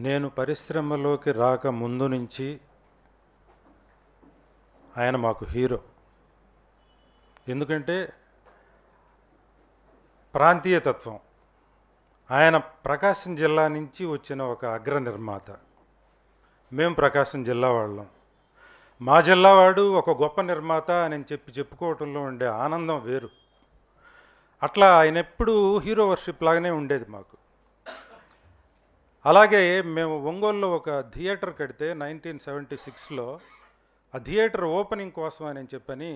నేను పరిశ్రమలోకి రాక ముందు నుంచి ఆయన మాకు హీరో. ఎందుకంటే ప్రాంతీయతత్వం. ఆయన ప్రకాశం జిల్లా నుంచి వచ్చిన ఒక అగ్ర నిర్మాత. మేము ప్రకాశం జిల్లా వాళ్ళం. మా జిల్లా వాడు ఒక గొప్ప నిర్మాత అని చెప్పుకోవటంలో ఉండే ఆనందం వేరు. అట్లా ఆయన ఎప్పుడూ హీరో వర్షిప్ లాగానే ఉండేది మాకు. అలాగే మేము ఒంగోలులో ఒక థియేటర్ కడితే 1976లో ఆ థియేటర్ ఓపెనింగ్ కోసం అని చెప్పని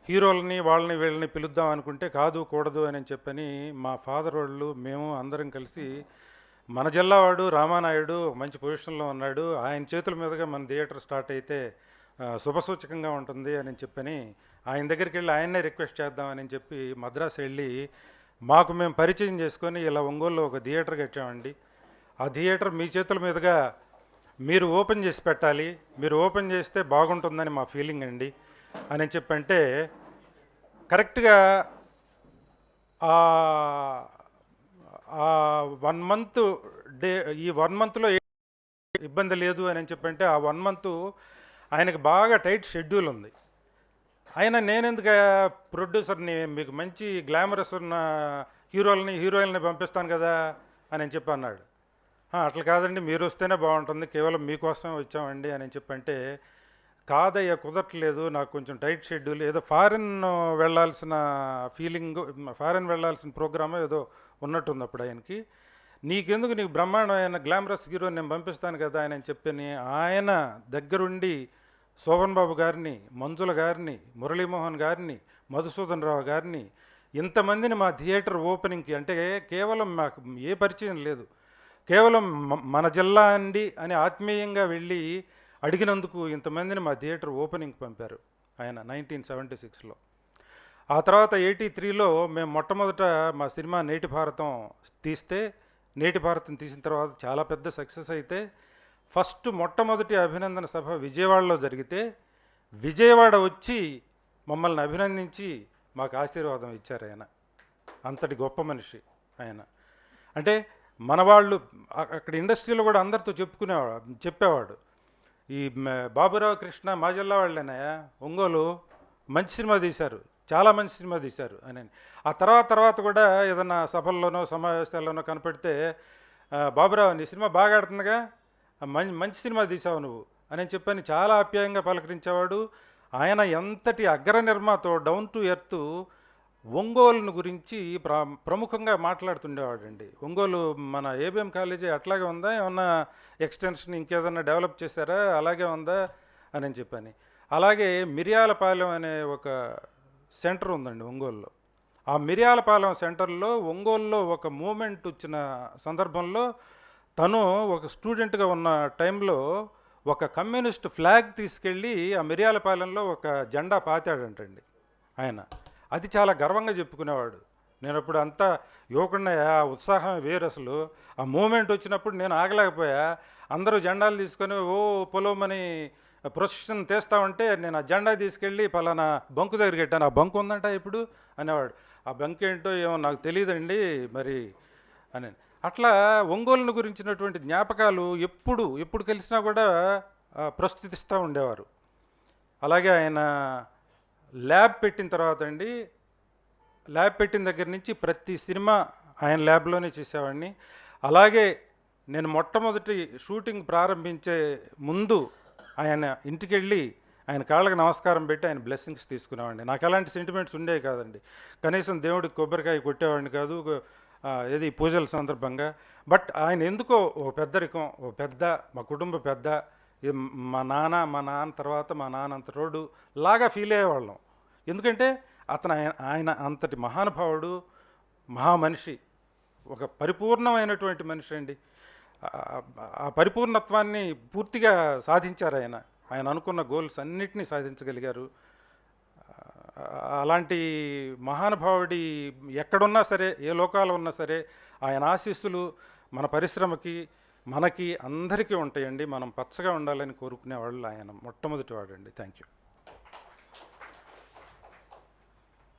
హీరోలని వాళ్ళని వీళ్ళని పిలుద్దాం అనుకుంటే కూడదు అని చెప్పని మా ఫాదర్ వాళ్ళు మేము అందరం కలిసి మన జిల్లావాడు రామానాయుడు మంచి పొజిషన్లో ఉన్నాడు, ఆయన చేతుల మీదుగా మన థియేటర్ స్టార్ట్ అయితే శుభసూచకంగా ఉంటుంది అని చెప్పని ఆయన దగ్గరికి వెళ్ళి ఆయన్నే రిక్వెస్ట్ చేద్దామని చెప్పి మద్రాసు వెళ్ళి మాకు మేము పరిచయం చేసుకొని ఇలా ఒంగోలులో ఒక థియేటర్ కట్టామండి, ఆ థియేటర్ మీ చేతుల మీదుగా మీరు ఓపెన్ చేసి పెట్టాలి, మీరు ఓపెన్ చేస్తే బాగుంటుందని మా ఫీలింగ్ అండి అని చెప్పంటే కరెక్ట్గా 1 మంత్ ఈ 1 మంత్లో ఇబ్బంది లేదు అని చెప్పంటే ఆ 1 మంత్ ఆయనకు బాగా టైట్ షెడ్యూల్ ఉంది. ఆయన నేనెందుకు ప్రొడ్యూసర్ని మీకు మంచి గ్లామరస్ ఉన్న హీరోయిన్ని పంపిస్తాను కదా అని చెప్పి అన్నాడు. అట్లా కాదండి, మీరు వస్తేనే బాగుంటుంది, కేవలం మీకోసమే వచ్చామండి అని చెప్పంటే కాదయ్యా కుదరట్లేదు, నాకు కొంచెం టైట్ షెడ్యూల్, ఏదో ఫారిన్ వెళ్ళాల్సిన ఫీలింగ్, ఫారిన్ వెళ్ళాల్సిన ప్రోగ్రామ్ ఏదో ఉన్నట్టుంది అప్పుడు ఆయనకి, నీకెందుకు, నీకు బ్రహ్మాండమైన గ్లామరస్ హీరో నేను పంపిస్తాను కదా అని చెప్పని ఆయన దగ్గరుండి శోభన్ బాబు గారిని, మంజుల గారిని, మురళీమోహన్ గారిని, మధుసూదన్ రావు గారిని, ఇంతమందిని మా థియేటర్ ఓపెనింగ్కి, అంటే కేవలం మాకు ఏ పరిచయం లేదు, కేవలం మన జిల్లా అండి అని ఆత్మీయంగా వెళ్ళి అడిగినందుకు ఇంతమందిని మా థియేటర్ ఓపెనింగ్కి పంపారు ఆయన 1976లో. ఆ తర్వాత 83లో మేము మొట్టమొదట మా సినిమా నేటి భారతం తీస్తే, నేటి భారతం తీసిన తర్వాత చాలా పెద్ద సక్సెస్ అయితే ఫస్ట్ మొట్టమొదటి అభినందన సభ విజయవాడలో జరిగితే విజయవాడ వచ్చి మమ్మల్ని అభినందించి మాకు ఆశీర్వాదం ఇచ్చారు ఆయన. అంతటి గొప్ప మనిషి ఆయన. అంటే మన వాళ్ళు అక్కడ ఇండస్ట్రీలో కూడా అందరితో చెప్పేవాడు, ఈ బాబురావు కృష్ణ మా జిల్లా వాళ్ళేనాయా, ఒంగోలు మంచి సినిమా తీశారు, చాలా మంచి సినిమా తీశారు అని. ఆ తర్వాత కూడా ఏదన్నా సభల్లోనో సమావేశాల్లోనో కనపడితే బాబురావు నీ సినిమా బాగా ఆడుతుందిగా, మంచి సినిమా తీసావు నువ్వు అని చెప్పని చాలా ఆప్యాయంగా పలకరించేవాడు. ఆయన ఎంతటి అగ్ర నిర్మాతో డౌన్ టు ఎర్త్ ఒంగోలును గురించి ప్రముఖంగా మాట్లాడుతుండేవాడండి. ఒంగోలు మన ఏబిఎం కాలేజీ అట్లాగే ఉందా, ఏమన్నా ఎక్స్టెన్షన్ ఇంకేదన్నా డెవలప్ చేశారా, అలాగే ఉందా అని చెప్పని. అలాగే మిరియాలపాలెం అనే ఒక సెంటర్ ఉందండి ఒంగోలులో. ఆ మిరియాలపాలెం సెంటర్లో ఒంగోలులో ఒక మూమెంట్ వచ్చిన సందర్భంలో తను ఒక స్టూడెంట్గా ఉన్న టైంలో ఒక కమ్యూనిస్ట్ ఫ్లాగ్ తీసుకెళ్ళి ఆ మిరియాలపాలెంలో ఒక జెండా పాతాడంటండి ఆయన. అది చాలా గర్వంగా చెప్పుకునేవాడు. నేను అప్పుడు అంతా యువకుండా ఆ ఉత్సాహం వేరు అసలు. ఆ మూమెంట్ వచ్చినప్పుడు నేను ఆగలేకపోయా. అందరూ జెండాలు తీసుకొని పొలమని ప్రొసెషన్ తీస్తామంటే నేను ఆ జెండా తీసుకెళ్ళి పలానా బంకు దగ్గరికి పెట్టాను, ఆ బంకు ఉందంట ఇప్పుడు అనేవాడు. ఆ బంకు ఏంటో ఏమో నాకు తెలియదండి మరి అని. అట్లా ఒంగోలును గురించినటువంటి జ్ఞాపకాలు ఎప్పుడు కలిసినా కూడా ప్రస్తుతిస్తూ ఉండేవారు. అలాగే ఆయన ల్యాబ్ పెట్టిన తర్వాత అండి, ల్యాబ్ పెట్టిన దగ్గర నుంచి ప్రతి సినిమా ఆయన ల్యాబ్లోనే చేసేవాడిని. అలాగే నేను మొట్టమొదటి షూటింగ్ ప్రారంభించే ముందు ఆయన ఇంటికి వెళ్ళి ఆయన కాళ్ళకి నమస్కారం పెట్టి ఆయన బ్లెస్సింగ్స్ తీసుకునేవాడిని. నాకు అలాంటి సెంటిమెంట్స్ ఉండేవి కాదండి. కనీసం దేవుడికి కొబ్బరికాయ కొట్టేవాడిని కాదు ఏది పూజల సందర్భంగా. బట్ ఆయన ఎందుకో ఓ పెద్దరికం, మా కుటుంబ పెద్ద, మా నాన్న తర్వాత మా నాన్న అంత రోడ్డు లాగా ఫీల్ అయ్యేవాళ్ళం. ఎందుకంటే ఆయన అంతటి మహానుభావుడు, మహామనిషి, ఒక పరిపూర్ణమైనటువంటి మనిషి అండి. ఆ పరిపూర్ణత్వాన్ని పూర్తిగా సాధించారు ఆయన. ఆయన అనుకున్న గోల్స్ అన్నిటినీ సాధించగలిగారు. అలాంటి మహానుభావుడి ఎక్కడున్నా సరే, ఏ లోకాలు ఉన్నా సరే ఆయన ఆశీస్సులు మన పరిశ్రమకి, మనకి అందరికీ ఉంటాయండి. మనం పచ్చగా ఉండాలని కోరుకునేవాళ్ళు ఆయన మొట్టమొదటి వాడండి. Thank you.